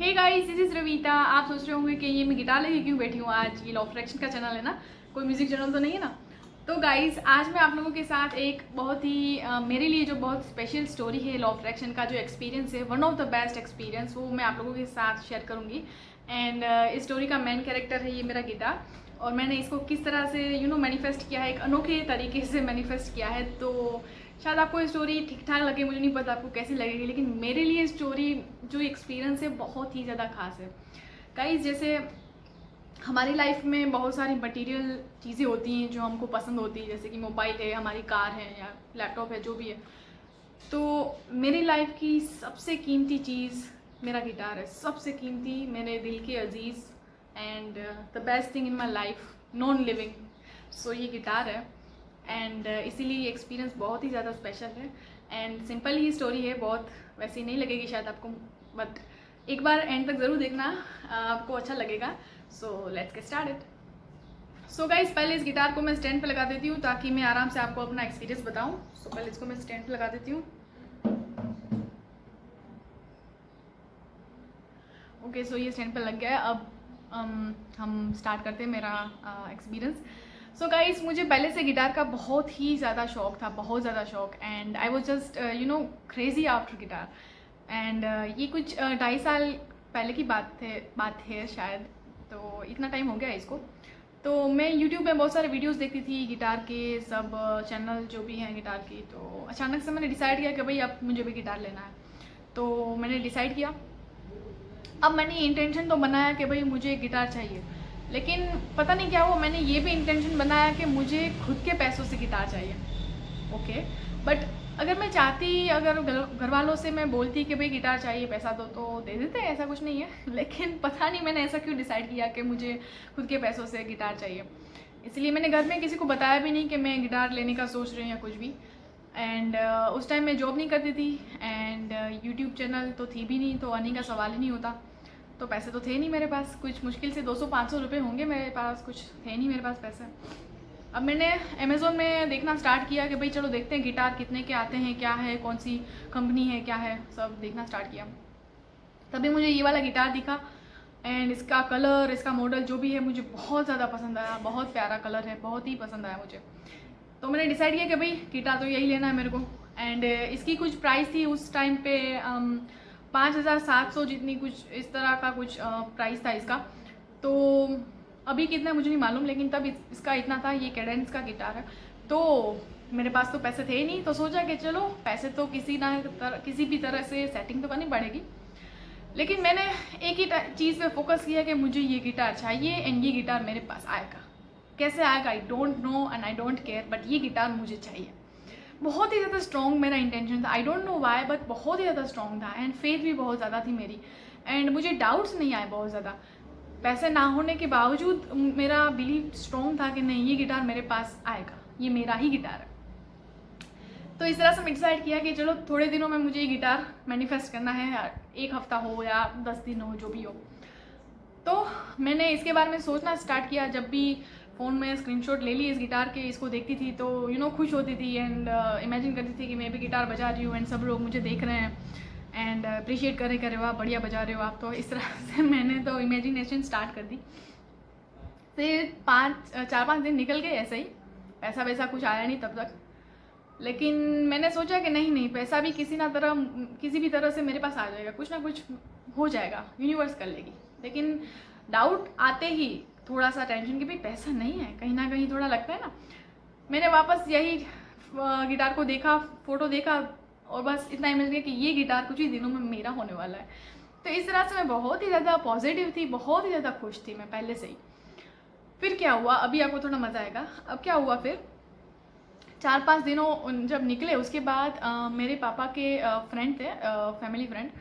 Hey guys, this is Ravita. आप सोच रहे होंगे कि ये मैं गिटार लेके क्यों बैठी हूँ आज। ये लॉ ऑफ अट्रैक्शन का चैनल है ना, कोई म्यूज़िक चैनल तो नहीं है ना। तो गाइस, आज मैं आप लोगों के साथ एक बहुत ही मेरे लिए जो बहुत स्पेशल स्टोरी है लॉ ऑफ अट्रैक्शन का, जो एक्सपीरियंस है, one of the best experience, वो मैं आप लोगों के साथ शेयर करूँगी। एंड इस स्टोरी का मेन कैरेक्टर है ये मेरा गिटार, और मैंने इसको किस तरह से मैनिफेस्ट किया है, एक अनोखे तरीके से मैनिफेस्ट किया है। तो शायद आपको ये स्टोरी ठीक ठाक लगे, मुझे नहीं पता आपको कैसी लगेगी, लेकिन मेरे लिए स्टोरी जो एक्सपीरियंस है बहुत ही ज़्यादा खास है। गाइस, जैसे हमारी लाइफ में बहुत सारी मटेरियल चीज़ें होती हैं जो हमको पसंद होती है, जैसे कि मोबाइल है, हमारी कार है या लैपटॉप है, जो भी है। तो मेरी लाइफ की सबसे कीमती चीज़ मेरा गिटार है, सबसे कीमती, मेरे दिल के अजीज़ and the best thing in my life, non living. So ये गिटार है। एंड इसीलिए ये एक्सपीरियंस बहुत ही ज़्यादा स्पेशल है। एंड सिंपल ही स्टोरी है, बहुत वैसी नहीं लगेगी शायद आपको, बट एक बार एंड तक ज़रूर देखना, आपको अच्छा लगेगा। So let's get started. So guys, पहले इस गिटार को मैं स्टैंड पे लगा देती हूँ ताकि मैं आराम से आपको अपना एक्सपीरियंस बताऊँ। सो पहले इसको मैं स्टैंड पे लगा देती हूँ। ओके, सो ये स्टैंड पे लग गया है। अब हम स्टार्ट करते हैं मेरा एक्सपीरियंस। सो गाइस, मुझे पहले से गिटार का बहुत ही ज़्यादा शौक था, बहुत ज़्यादा शौक। And I was just crazy after guitar. And ये कुछ 2.5 साल पहले की बात है शायद, तो इतना टाइम हो गया है इसको। तो मैं यूट्यूब में बहुत सारे वीडियोस देखती थी गिटार के, सब चैनल जो भी हैं गिटार की। तो अचानक से मैंने डिसाइड किया कि भाई अब मुझे भी गिटार लेना है। तो मैंने डिसाइड किया, अब मैंने ये इंटेंशन तो बनाया कि भाई मुझे गिटार चाहिए, लेकिन पता नहीं क्या हुआ, मैंने ये भी इंटेंशन बनाया कि मुझे खुद के पैसों से गिटार चाहिए। ओके, बट अगर मैं चाहती, अगर घर वालों से मैं बोलती कि भाई गिटार चाहिए, पैसा दो, तो दे देते, ऐसा कुछ नहीं है। लेकिन पता नहीं मैंने ऐसा क्यों डिसाइड किया कि मुझे खुद के पैसों से गिटार चाहिए। इसलिए मैंने घर में किसी को बताया भी नहीं कि मैं गिटार लेने का सोच रही हूँ या कुछ भी। एंड उस टाइम मैं जॉब नहीं करती थी, एंड यूट्यूब चैनल तो थी भी नहीं, तो अर्निंग का सवाल ही नहीं होता। तो पैसे तो थे नहीं मेरे पास, कुछ मुश्किल से 200-500 रुपये होंगे मेरे पास, कुछ थे नहीं मेरे पास पैसे। अब मैंने अमेज़ोन में देखना स्टार्ट किया कि भाई चलो देखते हैं गिटार कितने के आते हैं, क्या है, कौन सी कंपनी है, क्या है, सब देखना स्टार्ट किया। तभी मुझे ये वाला गिटार दिखा, एंड इसका कलर, इसका मॉडल जो भी है, मुझे बहुत ज़्यादा पसंद आया। बहुत प्यारा कलर है, बहुत ही पसंद आया मुझे। तो मैंने डिसाइड किया कि भाई गिटार तो यही लेना है मेरे को। एंड इसकी कुछ प्राइस थी उस टाइम पे 5,700 जितनी, कुछ इस तरह का कुछ प्राइस था इसका। तो अभी कितना मुझे नहीं मालूम, लेकिन तब इसका इतना था। ये कैडेंस का गिटार है। तो मेरे पास तो पैसे थे ही नहीं, तो सोचा कि चलो पैसे तो किसी भी तरह से सेटिंग तो करनी पड़ेगी। लेकिन मैंने एक ही चीज़ पे फोकस किया कि मुझे ये गिटार चाहिए, एंड ये गिटार मेरे पास आएगा। कैसे आएगा I don't know and I don't care, but ये गिटार मुझे चाहिए। बहुत ही ज़्यादा स्ट्रॉन्ग मेरा इंटेंशन था, I don't know why, but बहुत ही ज़्यादा स्ट्रॉन्ग था। एंड फेथ भी बहुत ज़्यादा थी मेरी, एंड मुझे डाउट्स नहीं आए बहुत ज़्यादा। पैसे ना होने के बावजूद मेरा बिलीव स्ट्रॉन्ग था कि नहीं, ये गिटार मेरे पास आएगा, ये मेरा ही गिटार है। तो इस तरह से मैं डिसाइड किया कि चलो थोड़े दिनों में मुझे ये गिटार मैनिफेस्ट करना है, 1 हफ्ता हो या 10 दिन हो, जो भी हो। तो मैंने इसके बारे में सोचना स्टार्ट किया। जब भी फ़ोन में स्क्रीनशॉट ले ली इस गिटार के, इसको देखती थी तो खुश होती थी, एंड इमेजिन करती थी कि मैं भी गिटार बजा रही हूँ, एंड सब लोग मुझे देख रहे हैं, एंड अप्रिशिएट कर रहे हो, आप बढ़िया बजा रहे हो आप। तो इस तरह से मैंने तो इमेजिनेशन स्टार्ट कर दी। फिर 4-5 दिन निकल गए ऐसे ही, पैसा वैसा कुछ आया नहीं तब तक। लेकिन मैंने सोचा कि नहीं, पैसा भी किसी भी तरह से मेरे पास आ जाएगा, कुछ ना कुछ हो जाएगा, यूनिवर्स कर लेगी। लेकिन डाउट आते ही थोड़ा सा टेंशन कि भाई पैसा नहीं है, कहीं ना कहीं थोड़ा लगता है ना। मैंने वापस यही गिटार को देखा, फ़ोटो देखा, और बस इतना इमेजिन किया कि ये गिटार कुछ ही दिनों में मेरा होने वाला है। तो इस तरह से मैं बहुत ही ज़्यादा पॉजिटिव थी, बहुत ही ज़्यादा खुश थी मैं पहले से ही। फिर क्या हुआ, अभी आपको थोड़ा मज़ा आएगा। अब क्या हुआ, फिर 4-5 दिनों जब निकले, उसके बाद मेरे पापा के फ्रेंड थे, फैमिली फ्रेंड,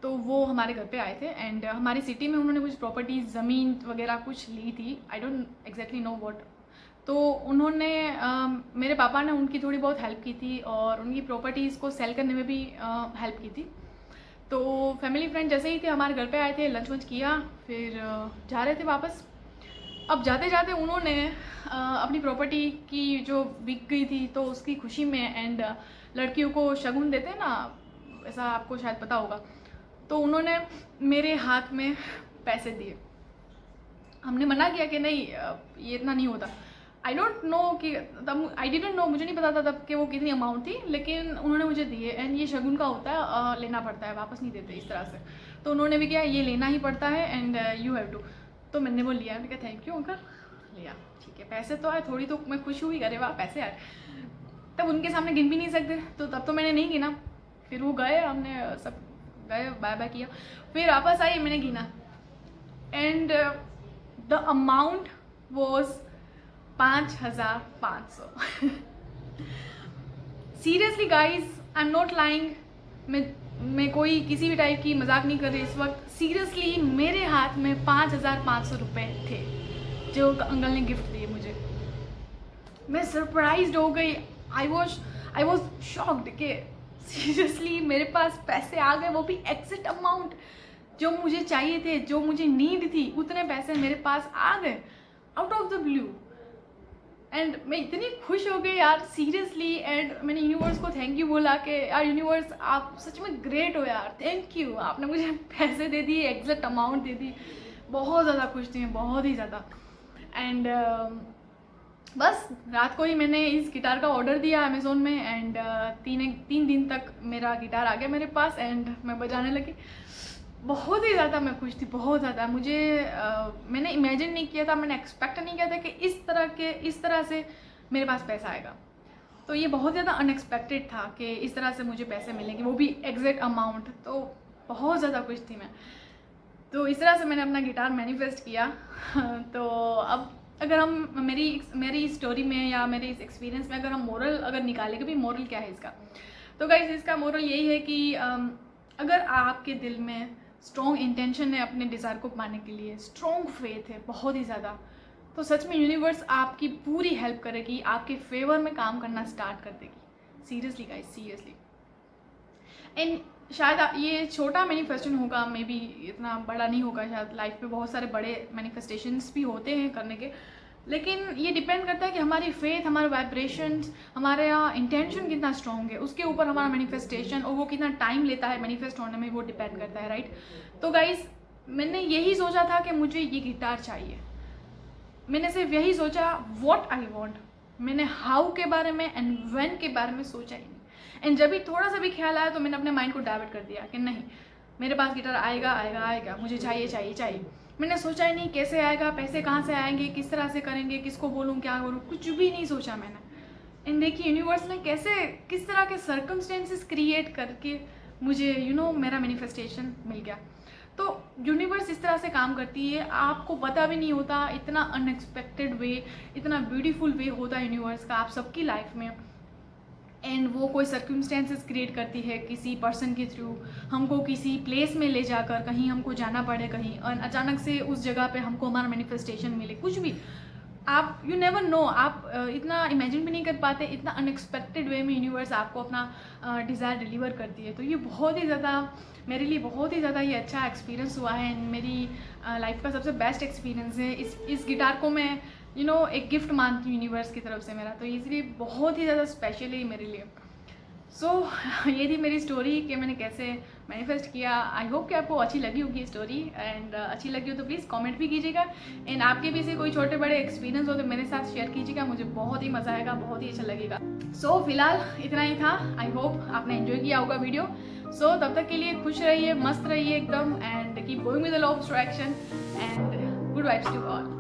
तो वो हमारे घर पे आए थे। एंड हमारी सिटी में उन्होंने कुछ प्रॉपर्टीज़, ज़मीन वगैरह कुछ ली थी, I don't exactly know what. तो उन्होंने मेरे पापा ने उनकी थोड़ी बहुत हेल्प की थी, और उनकी प्रॉपर्टीज़ को सेल करने में भी हेल्प की थी। तो फैमिली फ्रेंड जैसे ही थे हमारे घर पे आए थे, लंच वंच किया, फिर जा रहे थे वापस। अब जाते जाते उन्होंने अपनी प्रॉपर्टी की जो बिक गई थी, तो उसकी खुशी में, एंड लड़कियों को शगुन देते हैं ना, ऐसा आपको शायद पता होगा, तो उन्होंने मेरे हाथ में पैसे दिए। हमने मना किया कि नहीं ये इतना नहीं होता। आई डोंट नो कि तब आई डिडंट नो, मुझे नहीं पता था तब कि वो कितनी अमाउंट थी, लेकिन उन्होंने मुझे दिए। एंड ये शगुन का होता है, लेना पड़ता है, वापस नहीं देते इस तरह से। तो उन्होंने भी किया, ये लेना ही पड़ता है एंड यू हैव टू। तो मैंने वो लिया, मैंने कहा थैंक यू अंकल, लिया, ठीक है। पैसे तो आए, थोड़ी तो मैं खुश हुई, अरे वाह पैसे आए। तब उनके सामने गिन भी नहीं सकते, तो तब तो मैंने नहीं गिना। फिर वो गए, हमने सब गए, बाय बाय किया, फिर वापस आई, मैंने गिना and the amount was 5,500। Seriously guys, I am not lying, मैं कोई किसी भी टाइप की मजाक नहीं कर रही इस वक्त। सीरियसली मेरे हाथ में 5,500 रुपये थे जो अंकल ने गिफ्ट दिए मुझे। मैं सरप्राइज्ड हो गई, आई वॉज शॉक्ड कि सीरियसली मेरे पास पैसे आ गए, वो भी एग्जैक्ट अमाउंट जो मुझे चाहिए थे, जो मुझे नीड थी, उतने पैसे मेरे पास आ गए out of the blue. And मैं इतनी खुश हो गई यार सीरियसली। एंड मैंने यूनिवर्स को थैंक यू बोला कि यार यूनिवर्स आप सच में ग्रेट हो यार, थैंक यू, आपने मुझे पैसे दे दिए, एग्जैक्ट अमाउंट दे दी। बहुत ज़्यादा खुश थी मैं, बहुत ही ज़्यादा। एंड बस रात को ही मैंने इस गिटार का ऑर्डर दिया अमेज़ोन में एंड 3 दिन तक मेरा गिटार आ गया मेरे पास एंड मैं बजाने लगी। बहुत ही ज़्यादा मैं खुश थी, बहुत ज़्यादा। मुझे मैंने इमेजिन नहीं किया था, मैंने एक्सपेक्ट नहीं किया था कि इस तरह से मेरे पास पैसा आएगा। तो ये बहुत ज़्यादा अनएक्सपेक्टेड था कि इस तरह से मुझे पैसे मिलेंगे, वो भी एग्जैक्ट अमाउंट। तो बहुत ज़्यादा खुश थी मैं। तो इस तरह से मैंने अपना गिटार मैनिफेस्ट किया। तो अब अगर हम मेरी स्टोरी में या मेरे इस एक्सपीरियंस में अगर हम मोरल अगर निकालें कि भाई मोरल क्या है इसका, तो गाइस इसका मोरल यही है कि अगर आपके दिल में स्ट्रॉन्ग इंटेंशन है अपने डिज़ायर को पाने के लिए, स्ट्रॉन्ग फेथ है बहुत ही ज़्यादा, तो सच में यूनिवर्स आपकी पूरी हेल्प करेगी, आपके फेवर में काम करना स्टार्ट कर देगी। Seriously guys, seriously. एंड शायद ये छोटा मैनिफेस्टेशन होगा, मे बी इतना बड़ा नहीं होगा शायद। लाइफ में बहुत सारे बड़े मैनिफेस्टेशंस भी होते हैं करने के, लेकिन ये डिपेंड करता है कि हमारी फेथ, हमारे वाइब्रेशंस, हमारे यहाँ इंटेंशन कितना स्ट्रॉन्ग है, उसके ऊपर हमारा मैनिफेस्टेशन और वो कितना टाइम लेता है मैनिफेस्ट होने में, वो डिपेंड करता है, राइट। तो गाइस मैंने यही सोचा था कि मुझे ये गिटार चाहिए। मैंने सिर्फ यही सोचा, व्हाट आई वांट। मैंने हाउ के बारे में एंड व्हेन के बारे में सोचा ही नहीं। एंड जब भी थोड़ा सा भी ख्याल आया तो मैंने अपने माइंड को डाइवर्ट कर दिया कि नहीं, मेरे पास गिटार आएगा आएगा आएगा, मुझे चाहिए चाहिए चाहिए। मैंने सोचा ही नहीं कैसे आएगा, पैसे कहाँ से आएंगे, किस तरह से करेंगे, किसको बोलूँ, क्या करूँ, कुछ भी नहीं सोचा मैंने। एंड देखिए यूनिवर्स ने किस तरह के सर्कमस्टेंसेस क्रिएट करके मुझे मेरा मैनिफेस्टेशन मिल गया। तो यूनिवर्स इस तरह से काम करती है, आपको पता भी नहीं होता। इतना अनएक्सपेक्टेड वे, इतना ब्यूटीफुल वे होता है यूनिवर्स का आप सबकी लाइफ में। एंड वो कोई सर्कमस्टेंसेस क्रिएट करती है किसी पर्सन के थ्रू, हमको किसी प्लेस में ले जाकर, कहीं हमको जाना पड़े, कहीं और अचानक से उस जगह पे हमको हमारा मैनिफेस्टेशन मिले, कुछ भी आप यू नेवर नो, आप इतना इमेजिन भी नहीं कर पाते। इतना अनएक्सपेक्टेड वे में यूनिवर्स आपको अपना डिज़ायर डिलीवर करती है। तो ये बहुत ही ज़्यादा मेरे लिए बहुत ही ज़्यादा ये अच्छा एक्सपीरियंस हुआ है एंड मेरी लाइफ का सबसे बेस्ट एक्सपीरियंस है। इस गिटार को मैं एक गिफ्ट मानती हूँ यूनिवर्स की तरफ से मेरा, तो इसलिए बहुत ही ज़्यादा स्पेशल है मेरे लिए। सो ये थी मेरी स्टोरी कि मैंने कैसे मैनिफेस्ट किया। आई होप कि आपको अच्छी लगी होगी ये स्टोरी एंड अच्छी लगी हो तो प्लीज़ कमेंट भी कीजिएगा एंड आपके भी से कोई छोटे बड़े एक्सपीरियंस हो तो मेरे साथ शेयर कीजिएगा, मुझे बहुत ही मज़ा आएगा, बहुत ही अच्छा लगेगा। सो फिलहाल इतना ही था। आई होप आपने एंजॉय किया होगा वीडियो। सो तब तक के लिए खुश रहिए, मस्त रहिए एकदम and keep going with the law of attraction and good vibes to all.